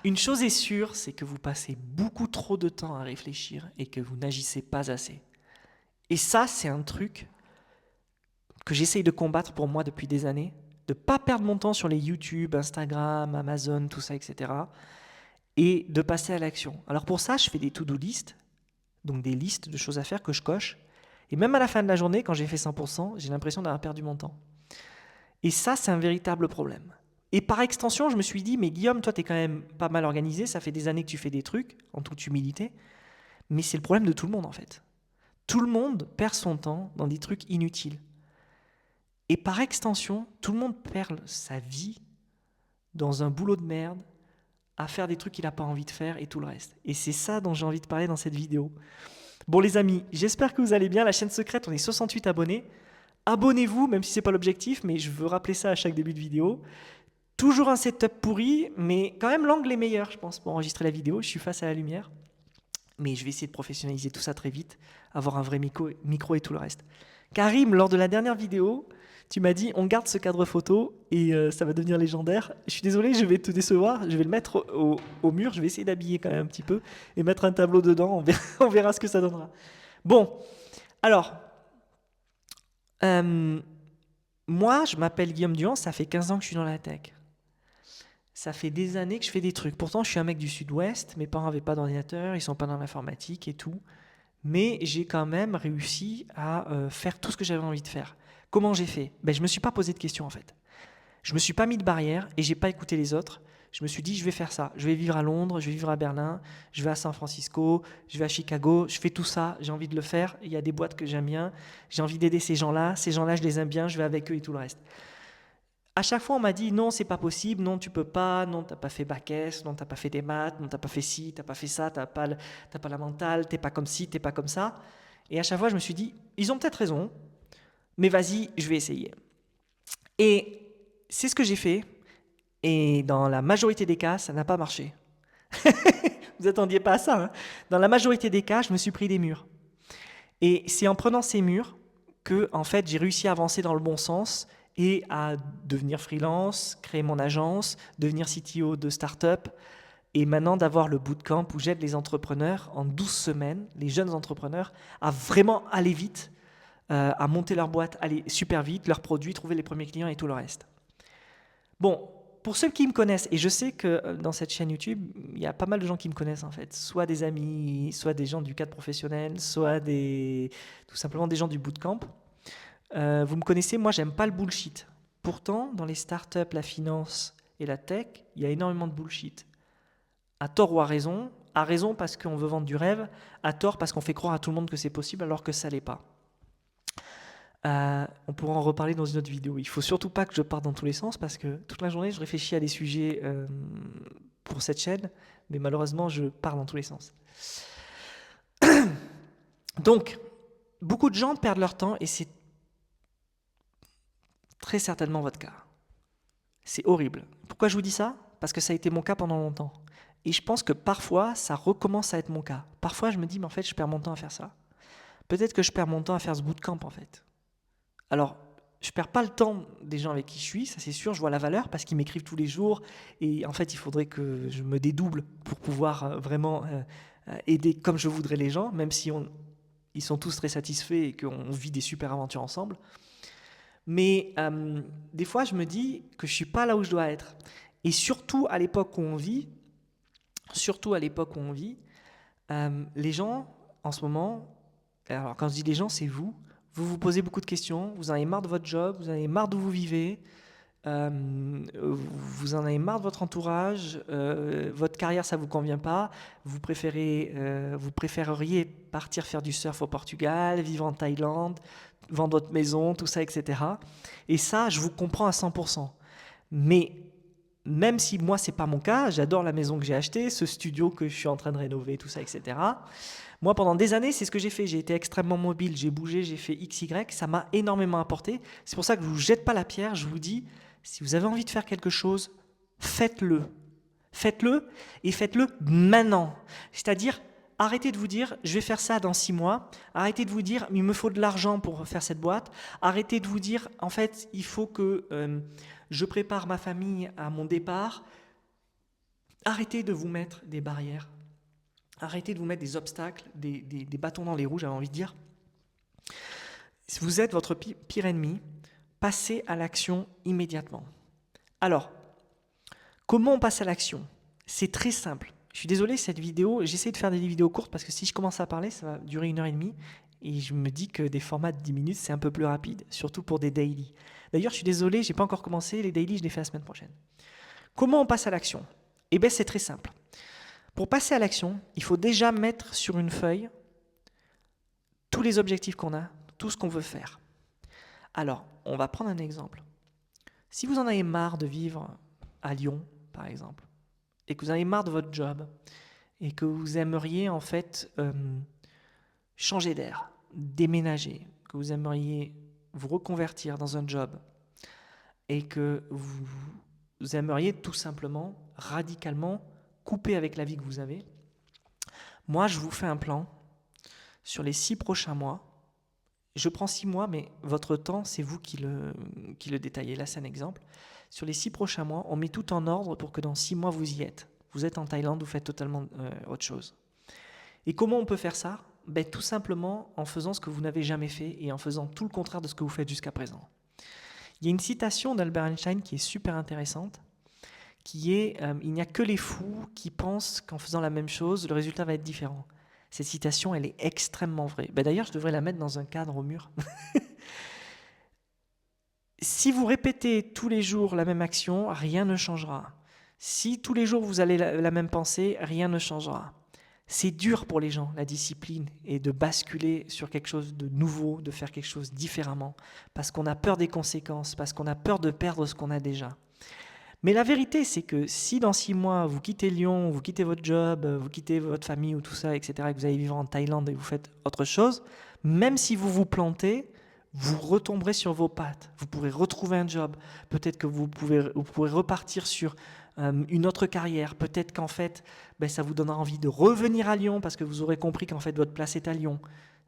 Une chose est sûre, c'est que vous passez beaucoup trop de temps à réfléchir et que vous n'agissez pas assez. Et ça, c'est un truc que j'essaye de combattre pour moi depuis des années, de ne pas perdre mon temps sur les YouTube, Instagram, Amazon, tout ça, etc. Et de passer à l'action. Alors pour ça, je fais des to-do list, donc des listes de choses à faire que je coche. Et même à la fin de la journée, quand j'ai fait 100%, j'ai l'impression d'avoir perdu mon temps. Et ça, c'est un véritable problème. Et par extension, je me suis dit, mais Guillaume, toi, tu es quand même pas mal organisé, ça fait des années que tu fais des trucs, en toute humilité, mais c'est le problème de tout le monde en fait. Tout le monde perd son temps dans des trucs inutiles. Et par extension, tout le monde perd sa vie dans un boulot de merde, à faire des trucs qu'il n'a pas envie de faire et tout le reste. Et c'est ça dont j'ai envie de parler dans cette vidéo. Bon les amis, j'espère que vous allez bien. La chaîne secrète, on est 68 abonnés. Abonnez-vous, même si ce n'est pas l'objectif, mais je veux rappeler ça à chaque début de vidéo. Toujours un setup pourri, mais quand même l'angle est meilleur, je pense, pour enregistrer la vidéo. Je suis face à la lumière. Mais je vais essayer de professionnaliser tout ça très vite, avoir un vrai micro et tout le reste. Karim, lors de la dernière vidéo, tu m'as dit on garde ce cadre photo et ça va devenir légendaire. Je suis désolé, je vais te décevoir, je vais le mettre au mur, je vais essayer d'habiller quand même un petit peu et mettre un tableau dedans, on verra ce que ça donnera. Bon, alors, moi je m'appelle Guillaume Duhan, ça fait 15 ans que je suis dans la tech. Ça fait des années que je fais des trucs. Pourtant, je suis un mec du sud-ouest, mes parents n'avaient pas d'ordinateur, ils sont pas dans l'informatique et tout. Mais j'ai quand même réussi à faire tout ce que j'avais envie de faire. Comment j'ai fait? Je ne me suis pas posé de questions en fait. Je ne me suis pas mis de barrière et j'ai pas écouté les autres. Je me suis dit, je vais faire ça. Je vais vivre à Londres, je vais vivre à Berlin, je vais à San Francisco, je vais à Chicago, je fais tout ça, j'ai envie de le faire. Il y a des boîtes que j'aime bien, j'ai envie d'aider ces gens-là, je les aime bien, je vais avec eux et tout le reste. À chaque fois, on m'a dit non, c'est pas possible, non, tu peux pas, non, t'as pas fait bac S, non, t'as pas fait des maths, non, t'as pas fait ci, t'as pas fait ça, t'as pas la mentale, t'es pas comme ci, t'es pas comme ça. Et à chaque fois, je me suis dit, ils ont peut-être raison, mais vas-y, je vais essayer. Et c'est ce que j'ai fait. Et dans la majorité des cas, ça n'a pas marché. Vous attendiez pas à ça, hein? Dans la majorité des cas, je me suis pris des murs. Et c'est en prenant ces murs que, en fait, j'ai réussi à avancer dans le bon sens et à devenir freelance, créer mon agence, devenir CTO de start-up et maintenant d'avoir le bootcamp où j'aide les entrepreneurs en 12 semaines, les jeunes entrepreneurs, à vraiment aller vite, à monter leur boîte, aller super vite, leurs produits, trouver les premiers clients et tout le reste. Bon, pour ceux qui me connaissent, et je sais que dans cette chaîne YouTube, il y a pas mal de gens qui me connaissent en fait, soit des amis, soit des gens du cadre professionnel, soit tout simplement des gens du bootcamp. Vous me connaissez, moi j'aime pas le bullshit. Pourtant, dans les startups, la finance et la tech, il y a énormément de bullshit. À tort ou à raison. À raison parce qu'on veut vendre du rêve, à tort parce qu'on fait croire à tout le monde que c'est possible alors que ça l'est pas. On pourra en reparler dans une autre vidéo. Il faut surtout pas que je parte dans tous les sens parce que toute la journée je réfléchis à des sujets pour cette chaîne, mais malheureusement je pars dans tous les sens. Donc, beaucoup de gens perdent leur temps et c'est très certainement votre cas. C'est horrible. Pourquoi je vous dis ça? Parce que ça a été mon cas pendant longtemps. Et je pense que parfois, ça recommence à être mon cas. Parfois, je me dis, mais en fait, je perds mon temps à faire ça. Peut-être que je perds mon temps à faire ce bootcamp, en fait. Alors, je perds pas le temps des gens avec qui je suis, ça c'est sûr, je vois la valeur parce qu'ils m'écrivent tous les jours. Et en fait, il faudrait que je me dédouble pour pouvoir vraiment aider comme je voudrais les gens, même si ils sont tous très satisfaits et qu'on vit des super aventures ensemble. Mais des fois, je me dis que je ne suis pas là où je dois être. Et surtout à l'époque où on vit, les gens, en ce moment, alors quand je dis les gens, c'est vous vous posez beaucoup de questions, vous en avez marre de votre job, vous en avez marre d'où vous vivez, vous en avez marre de votre entourage, votre carrière, ça ne vous convient pas, vous préféreriez partir faire du surf au Portugal, vivre en Thaïlande, vendre votre maison, tout ça, etc. Et ça, je vous comprends à 100%. Mais même si moi, ce n'est pas mon cas, j'adore la maison que j'ai achetée, ce studio que je suis en train de rénover, tout ça, etc. Moi, pendant des années, c'est ce que j'ai fait. J'ai été extrêmement mobile, j'ai bougé, j'ai fait XY, ça m'a énormément apporté. C'est pour ça que je ne vous jette pas la pierre, je vous dis, si vous avez envie de faire quelque chose, faites-le. Faites-le et faites-le maintenant. C'est-à-dire, arrêtez de vous dire, je vais faire ça dans 6 mois. Arrêtez de vous dire, il me faut de l'argent pour faire cette boîte. Arrêtez de vous dire, en fait, il faut que je prépare ma famille à mon départ. Arrêtez de vous mettre des barrières. Arrêtez de vous mettre des obstacles, des bâtons dans les roues, j'avais envie de dire. Si vous êtes votre pire ennemi, passez à l'action immédiatement. Alors, comment on passe à l'action? C'est très simple. Je suis désolé, cette vidéo, j'essaie de faire des vidéos courtes parce que si je commence à parler, ça va durer 1h30. Et je me dis que des formats de 10 minutes, c'est un peu plus rapide, surtout pour des daily. D'ailleurs, je suis désolé, je n'ai pas encore commencé. Les daily, je les fais la semaine prochaine. Comment on passe à l'action? Eh bien, c'est très simple. Pour passer à l'action, il faut déjà mettre sur une feuille tous les objectifs qu'on a, tout ce qu'on veut faire. Alors, on va prendre un exemple. Si vous en avez marre de vivre à Lyon, par exemple, et que vous en avez marre de votre job, et que vous aimeriez en fait changer d'air, déménager, que vous aimeriez vous reconvertir dans un job, et que vous aimeriez tout simplement, radicalement, couper avec la vie que vous avez, moi je vous fais un plan sur les 6 prochains mois. Je prends 6 mois, mais votre temps, c'est vous qui le détaillez. Là, c'est un exemple. Sur les 6 prochains mois, on met tout en ordre pour que dans 6 mois, vous y êtes. Vous êtes en Thaïlande, vous faites totalement autre chose. Et comment on peut faire ça? Tout simplement en faisant ce que vous n'avez jamais fait et en faisant tout le contraire de ce que vous faites jusqu'à présent. Il y a une citation d'Albert Einstein qui est super intéressante, qui est « Il n'y a que les fous qui pensent qu'en faisant la même chose, le résultat va être différent ». Cette citation, elle est extrêmement vraie. D'ailleurs, je devrais la mettre dans un cadre au mur. Si vous répétez tous les jours la même action, rien ne changera. Si tous les jours vous allez la même pensée, rien ne changera. C'est dur pour les gens, la discipline, et de basculer sur quelque chose de nouveau, de faire quelque chose différemment, parce qu'on a peur des conséquences, parce qu'on a peur de perdre ce qu'on a déjà. Mais la vérité, c'est que si dans 6 mois, vous quittez Lyon, vous quittez votre job, vous quittez votre famille ou tout ça, etc., et que vous allez vivre en Thaïlande et vous faites autre chose, même si vous vous plantez, vous retomberez sur vos pattes. Vous pourrez retrouver un job. Peut-être que vous pourrez repartir sur une autre carrière. Peut-être qu'en fait, ça vous donnera envie de revenir à Lyon parce que vous aurez compris qu'en fait, votre place est à Lyon.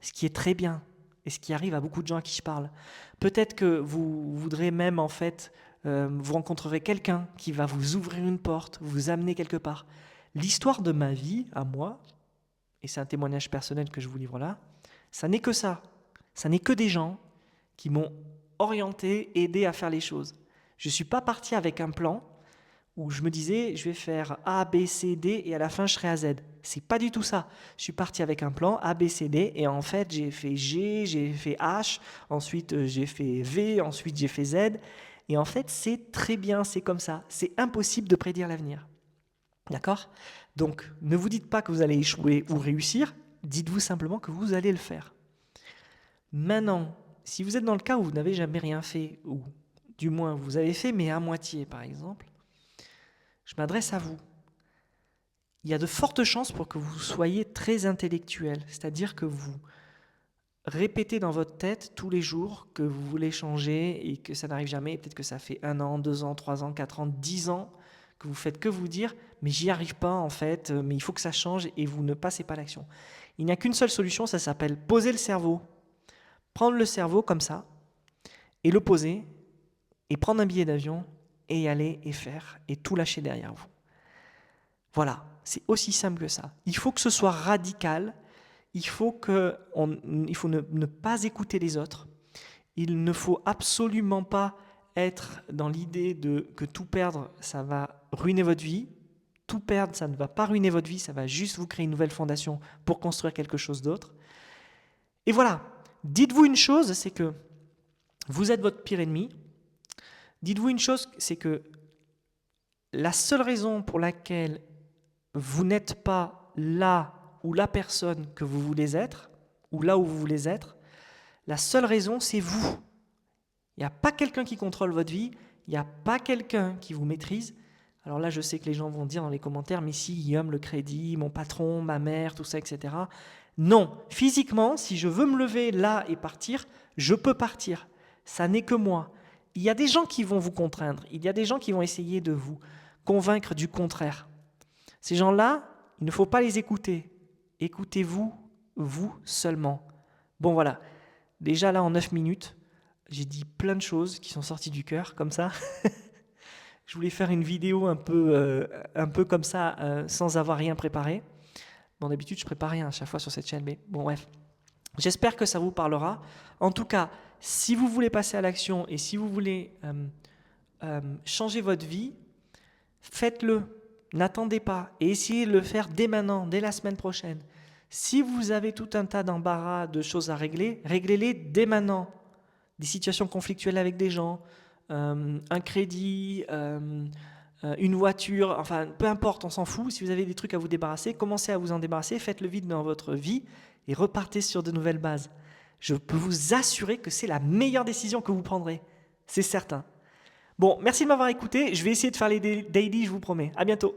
Ce qui est très bien et ce qui arrive à beaucoup de gens à qui je parle. Peut-être que vous voudrez même en fait... vous rencontrerez quelqu'un qui va vous ouvrir une porte, vous amener quelque part. L'histoire de ma vie, à moi, et c'est un témoignage personnel que je vous livre là, ça n'est que ça. Ça n'est que des gens qui m'ont orienté, aidé à faire les choses. Je ne suis pas parti avec un plan où je me disais je vais faire A, B, C, D et à la fin je serai à Z. C'est pas du tout ça. Je suis parti avec un plan A, B, C, D et en fait j'ai fait G, j'ai fait H, ensuite j'ai fait V, ensuite j'ai fait Z. Et en fait, c'est très bien, c'est comme ça. C'est impossible de prédire l'avenir. D'accord? Donc, ne vous dites pas que vous allez échouer ou réussir, dites-vous simplement que vous allez le faire. Maintenant, si vous êtes dans le cas où vous n'avez jamais rien fait, ou du moins vous avez fait mais à moitié par exemple, je m'adresse à vous. Il y a de fortes chances pour que vous soyez très intellectuel, c'est-à-dire que vous répétez dans votre tête tous les jours que vous voulez changer et que ça n'arrive jamais. Peut-être que ça fait 1 an, 2 ans, 3 ans, 4 ans, 10 ans que vous faites que vous dire « mais j'y arrive pas en fait, mais il faut que ça change » et vous ne passez pas à l'action. Il n'y a qu'une seule solution, ça s'appelle poser le cerveau. Prendre le cerveau comme ça et le poser et prendre un billet d'avion et y aller et faire et tout lâcher derrière vous. Voilà, c'est aussi simple que ça. Il faut que ce soit radical. Il faut ne pas écouter les autres. Il ne faut absolument pas être dans l'idée que tout perdre, ça va ruiner votre vie. Tout perdre, ça ne va pas ruiner votre vie, ça va juste vous créer une nouvelle fondation pour construire quelque chose d'autre. Et voilà, dites-vous une chose, c'est que vous êtes votre pire ennemi. Dites-vous une chose, c'est que la seule raison pour laquelle vous n'êtes pas là ou la personne que vous voulez être, ou là où vous voulez être, la seule raison, c'est vous. Il n'y a pas quelqu'un qui contrôle votre vie, il n'y a pas quelqu'un qui vous maîtrise. Alors là, je sais que les gens vont dire dans les commentaires, mais si, Guillaume, le crédit, mon patron, ma mère, tout ça, etc. Non, physiquement, si je veux me lever là et partir, je peux partir. Ça n'est que moi. Il y a des gens qui vont vous contraindre, il y a des gens qui vont essayer de vous convaincre du contraire. Ces gens-là, il ne faut pas les écouter. Écoutez-vous, vous seulement. Bon voilà, déjà là en 9 minutes, j'ai dit plein de choses qui sont sorties du cœur, comme ça. Je voulais faire une vidéo un peu comme ça, sans avoir rien préparé. Bon, d'habitude, je prépare rien à chaque fois sur cette chaîne, mais bon, bref. J'espère que ça vous parlera. En tout cas, si vous voulez passer à l'action et si vous voulez changer votre vie, faites-le. N'attendez pas et essayez de le faire dès maintenant, dès la semaine prochaine. Si vous avez tout un tas d'embarras, de choses à régler, réglez-les dès maintenant. Des situations conflictuelles avec des gens, un crédit, une voiture, enfin peu importe, on s'en fout. Si vous avez des trucs à vous débarrasser, commencez à vous en débarrasser, faites le vide dans votre vie et repartez sur de nouvelles bases. Je peux vous assurer que c'est la meilleure décision que vous prendrez, c'est certain. Bon, merci de m'avoir écouté, je vais essayer de faire les daily, je vous promets. À bientôt.